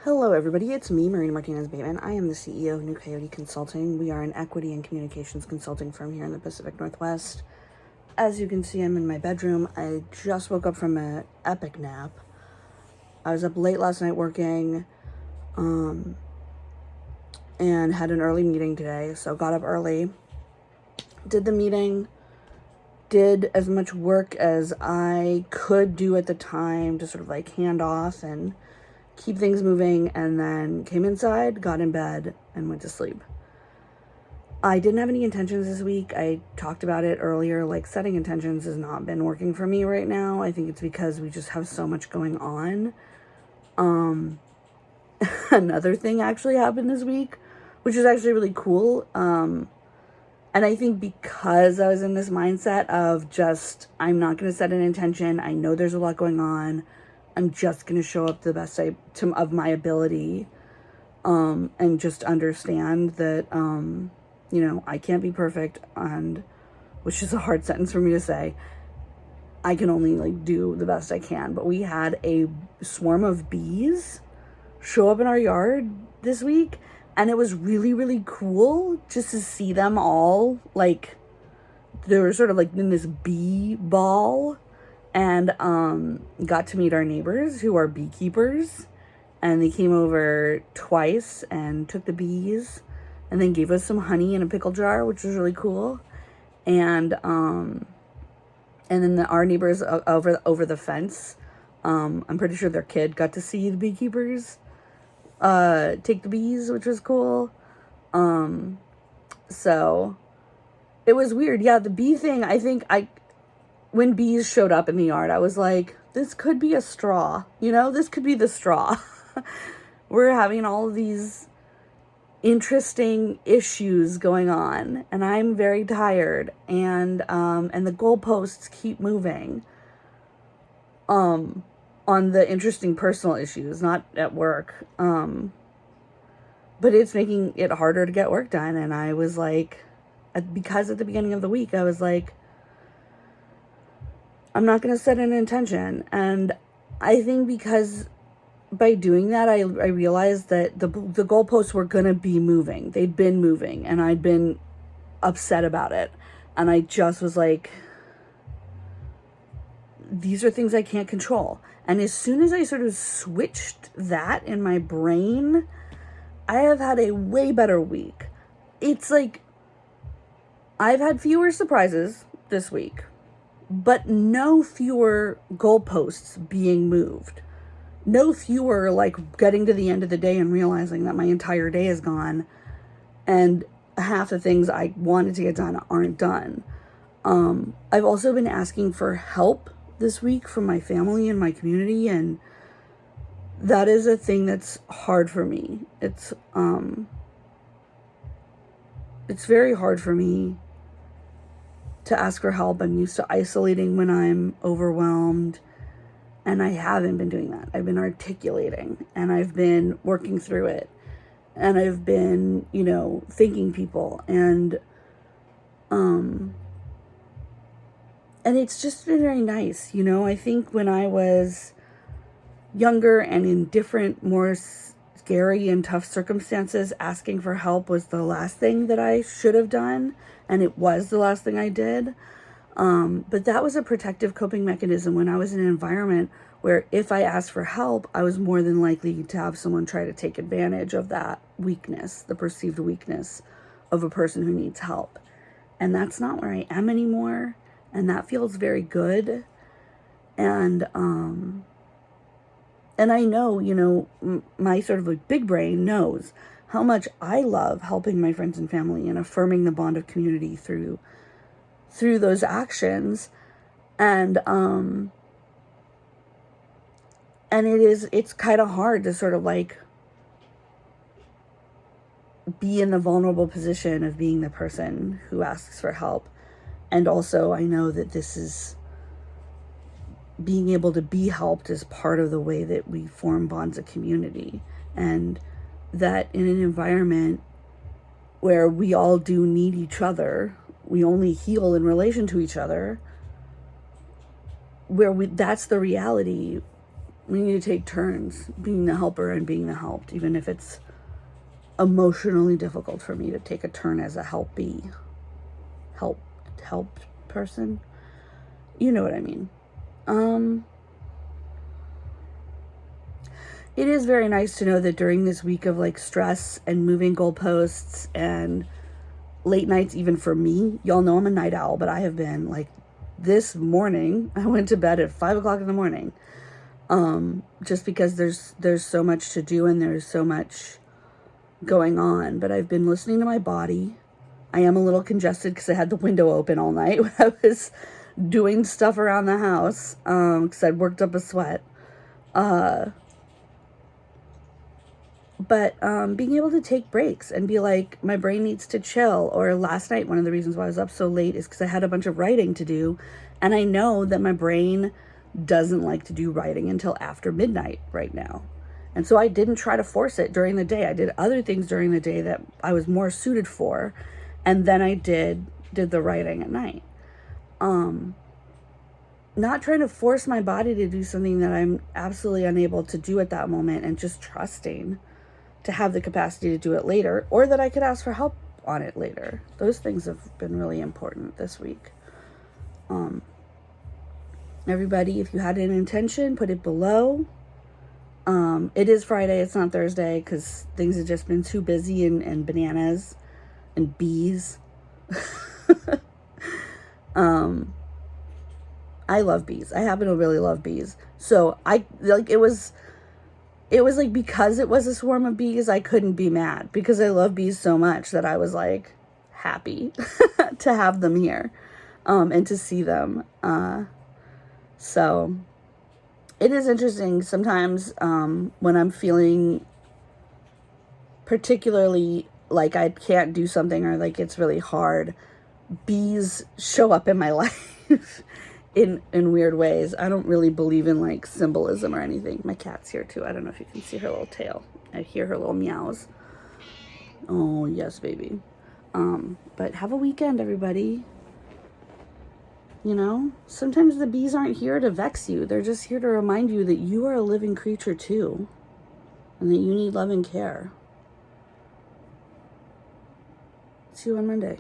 Hello everybody, it's me, Martinez-Bateman. I am the CEO of New Coyote Consulting. We are an equity and communications consulting firm here in the Pacific Northwest. As you can see, I'm in my bedroom. I just woke up from an epic nap. I was up late last night working, and had an early meeting today, so got up early, did the meeting, did as much work as I could do at the time to sort of like hand off and keep things moving, and then came inside, got in bed, and went to sleep. I didn't have any intentions this week. I talked about it earlier, like setting intentions has not been working for me right now. I think it's because we just have so much going on. Another thing actually happened this week, which is actually really cool. And I think because I was in this mindset of just, I'm not going to set an intention. I know there's a lot going on. I'm just going to show up the best of my ability, and just understand that, I can't be perfect, and which is a hard sentence for me to say. I can only do the best I can. But we had a swarm of bees show up in our yard this week, and it was really, really cool just to see them all, they were sort of in this bee ball. And got to meet our neighbors who are beekeepers, and they came over twice and took the bees and then gave us some honey in a pickle jar, which was really cool. And then our neighbors over the fence, I'm pretty sure their kid got to see the beekeepers take the bees, which was cool. So it was weird. Yeah, the bee thing, when bees showed up in the yard, I was like, this could be a straw. This could be the straw. We're having all of these interesting issues going on, and I'm very tired, and the goalposts keep moving on the interesting personal issues, not at work. But it's making it harder to get work done, and I was like, because at the beginning of the week, I was like, I'm not going to set an intention. And I think because by doing that, I realized that the goalposts were going to be moving. They'd been moving, and I'd been upset about it. And I just was like, these are things I can't control. And as soon as I sort of switched that in my brain, I have had a way better week. It's like I've had fewer surprises this week, but no fewer goalposts being moved. No fewer getting to the end of the day and realizing that my entire day is gone and half the things I wanted to get done aren't done. I've also been asking for help this week from my family and my community, and that is a thing that's hard for me. It's very hard for me to ask for help. I'm used to isolating when I'm overwhelmed, and I haven't been doing that. I've been articulating, and I've been working through it, and I've been, thanking people, and it's just been very nice. I think when I was younger and in different, more scary and tough circumstances, asking for help was the last thing that I should have done. And it was the last thing I did. But that was a protective coping mechanism when I was in an environment where if I asked for help, I was more than likely to have someone try to take advantage of that weakness, the perceived weakness of a person who needs help. And that's not where I am anymore. And that feels very good. And I know, my sort of big brain knows how much I love helping my friends and family and affirming the bond of community through those actions. And it's kind of hard to sort of be in the vulnerable position of being the person who asks for help. And also I know that this is being able to be helped is part of the way that we form bonds of community, and that in an environment where we all do need each other, we only heal in relation to each other, that's the reality. We need to take turns being the helper and being the helped, even if it's emotionally difficult for me to take a turn as a helped person. You know what I mean. It is very nice to know that during this week of like stress and moving goalposts and late nights, even for me, y'all know I'm a night owl, but I have been like, this morning I went to bed at 5 o'clock in the morning, just because there's so much to do and there's so much going on. But I've been listening to my body. I am a little congested because I had the window open all night when I was doing stuff around the house, because I'd worked up a sweat. But being able to take breaks and be like, my brain needs to chill. Or last night, one of the reasons why I was up so late is because I had a bunch of writing to do. And I know that my brain doesn't like to do writing until after midnight right now. And so I didn't try to force it during the day. I did other things during the day that I was more suited for. And then I did the writing at night. Not trying to force my body to do something that I'm absolutely unable to do at that moment, and just trusting to have the capacity to do it later, or that I could ask for help on it later. Those things have been really important this week. Everybody, if you had an intention, put it below. It is Friday, it's not Thursday, because things have just been too busy and bananas and bees. I love bees. I happen to really love bees. So it was like, because it was a swarm of bees, I couldn't be mad, because I love bees so much that I was like happy to have them here, and to see them. So it is interesting sometimes, when I'm feeling particularly like I can't do something, or like it's really hard, bees show up in my life in weird ways. I don't really believe in like symbolism or anything. My cat's here too. I don't know if you can see her little tail. I hear her little meows. Oh yes, baby. But have a weekend, everybody. You know, sometimes the bees aren't here to vex you. They're just here to remind you that you are a living creature too, and that you need love and care. See you on Monday.